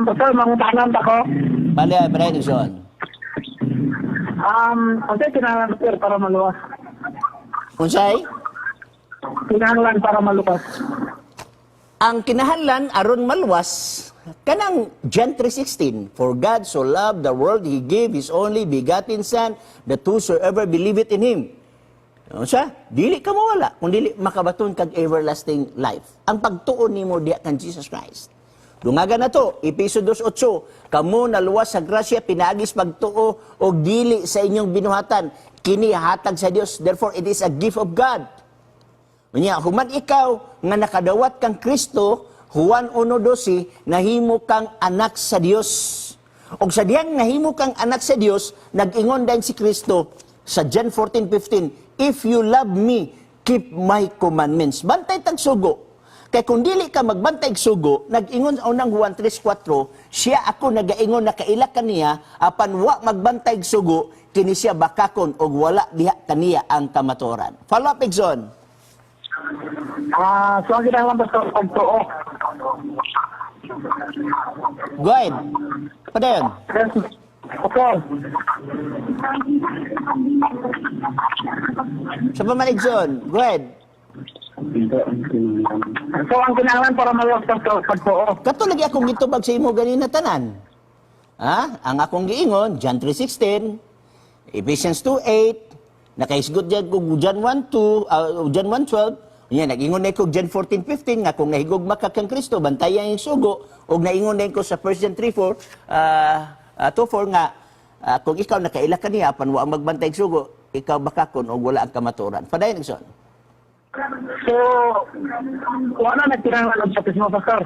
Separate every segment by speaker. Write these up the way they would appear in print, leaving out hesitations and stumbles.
Speaker 1: Pastor, mangutanan ako.
Speaker 2: Bale, Brian Igsoon.
Speaker 1: Kasi kinahanglan, Pastor, para maluwas.
Speaker 2: Unsay?
Speaker 1: Kinahanglan para maluwas.
Speaker 2: Ang kinahanglan aron maluwas kanang John 3:16, for God so loved the world he gave his only begotten son that whosoever believeth in him. Siya, dili ka mawala kung dili makabaton kag everlasting life. Ang pagtuon nimo diha kan Jesus Christ. Dungaga na to, Epeso 2:8, kamo naluwas sa grasya pinaagis pagtuo og dili sa inyong binuhatan, kini hatag sa Dios. Therefore it is a gift of God. Unya, human ikaw nga nakadawat kang Kristo, Juan 1:12, nahimo kang anak sa Dios. Og sa diyang nahimo kang anak sa Dios, nag-ingon din si Kristo sa John 14:15, if you love me, keep my commandments. Bantay tag sugo. Kay kung dili ka magbantay og sugo, nag-ingon sa unang Juan 3:4, siya ako nagaingon na kaila kaniya, apan wa magbantay og sugo, kini siya bakakon og wala diha kaniya ang kamatuoran. Follow up, Igsoon.
Speaker 1: So ang kinahanglan, Pastor, pagtuo.
Speaker 2: Go ahead. Padayon.
Speaker 1: Pastor,
Speaker 2: Sa pamaligson. Go ahead.
Speaker 1: so ang kinahanglan para maluwas, Pastor, pagtuo.
Speaker 2: Kato lagi akong gitubag sa imo ganina tanan. Ha? Ang akong giingon, John 3:16, Ephesians 2:8, nakaisgot dyan ko John 1:2, John 1:12, yan, nag-ingon na ko John 14:15, nga kung nahigugma ka kang Kristo, bantayan yung sugo, o naingon na ko sa 1 John 3:4, 2:4 nga, kung ikaw nakaila ka niya, pan wa magbantay yung sugo, ikaw bakakon o wala ang kamaturan. Padayon, Igsoon.
Speaker 1: So, wala na kinahanglan ang bautismo, Pastor.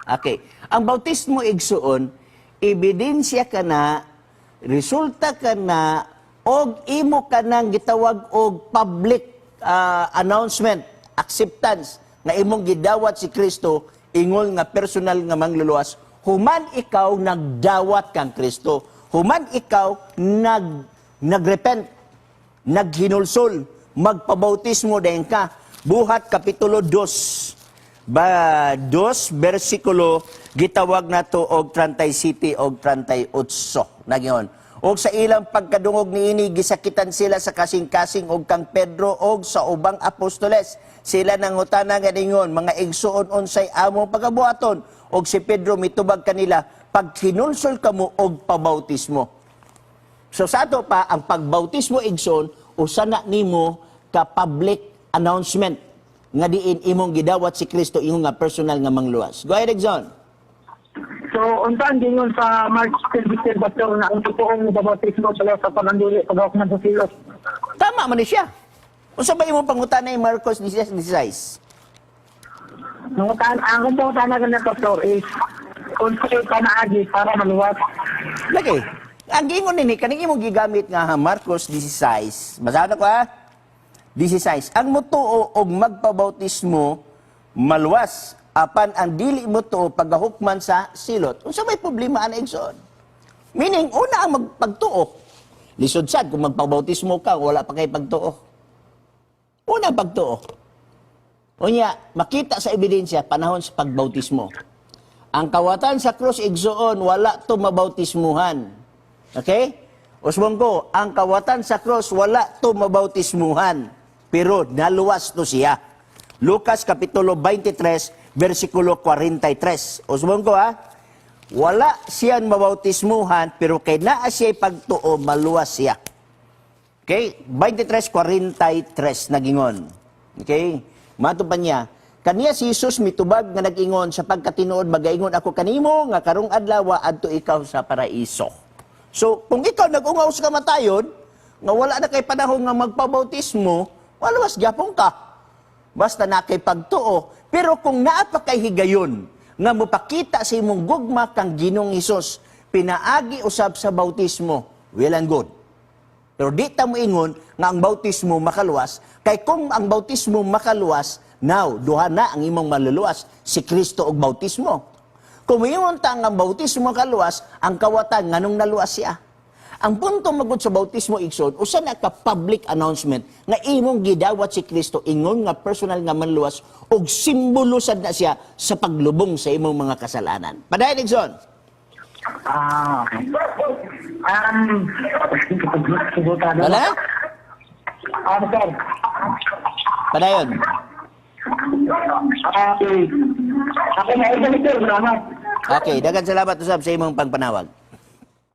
Speaker 2: Okay. Ang bautismo, Igsoon, ebidensya ka na, resulta ka na, og imo ka nang gitawag og public announcement, acceptance, na imong gidawat si Kristo, ingol nga personal nga mangluluwas. Human ikaw nagdawat kang Kristo. Human ikaw nagrepent, naghinulsol, magpabautismo dayon ka. Buhat Kapitulo 2, 2 versikulo, gitawag na to og 37 og 38. Nagyon. Og sa ilang pagkadungog niini, gisakitan sila sa kasing-kasing og kang Pedro og sa ubang apostoles. Sila nangutana nga ningon, mga igsuon unsay among pagabuhaton. Og si Pedro mitubag kanila, pag hinulsol kamo og pabautismo. So sa ato pa, ang pagbautismo igsoon, usana nimo ka public announcement nga diin imong gidawat si Kristo imong nga personal nga mangluwas. Go ahead, Igsoon.
Speaker 1: So, untaan din yun sa March 10, Pastor, na ang totoong bautismo pala sa panandili, pag-awak ng silos.
Speaker 2: Tama man ni siya. Unsa ba imong pangutanay Marcos 16:16?
Speaker 1: Ang pangutan na ganyan, Pastor, is unsay panaagi para maluwas.
Speaker 2: Lagi. Ang giingon nini kaning imong gigamit nga Marcos 16. Basahan ko ha. 16. Ang mutuo og magpabautismo maluwas apan ang dili mo to paghukman sa silot. Unsa may problema ana Igsoon? Meaning una ang magpagtuo. Lisod sad kung magpabautismo ka wala pa kay pagtuo. Una pagtuo. Unya makita sa ebidensya panahon sa pagbautismo. Ang kawatan sa krus Igsoon wala to mabautismuhan. Okay? Usbong ko, ang kawatan sa krus wala to mabautismuhan. Pero naluwas to siya. Lucas Kapitulo 23, versikulo 43. Usbong ko ha, wala siya mabautismuhan, pero kay naa siya pagtuo, maluwas siya. Okay? 23:43 nagingon. Okay? Mato pa niya, kaniya si Jesus mitubag nga nagingon sa pagkatinuod, magaingon ako kanimo, nga karong adlaw adto ikaw sa paraiso. So, kung ikaw nag-ungaw sa kamatayon, nga wala na kay panahon nga magpabautismo, maluwas gyapon ka. Basta na kay pagtuo. Pero kung naa pa kay higayon, nga mupakita sa imong gugma kang Ginoong Hesus, pinaagi usab sa bautismo, well and good. Pero di ta mo ingon nga ang bautismo makaluwas, kay kung ang bautismo makaluwas, now, duha na ang imong maluluwas, si Kristo og bautismo. Kung ingon ta ang bautismo makaluwas, ang kawatan nganong naluwas siya. Ang punto magud sa bautismo igsoon, usa na ka public announcement nga imong gidawat si Kristo ingon nga personal nga manluwas og simbolo sad na siya sa paglubong sa imong mga kasalanan. Padayon igsoon.
Speaker 1: Okay. Subutan.
Speaker 2: Wala?
Speaker 1: Sir.
Speaker 2: Padayon.
Speaker 1: Okay. Ako na ito, sir. Salamat.
Speaker 2: Okay, daghang salamat usab sa imong pagpanawag.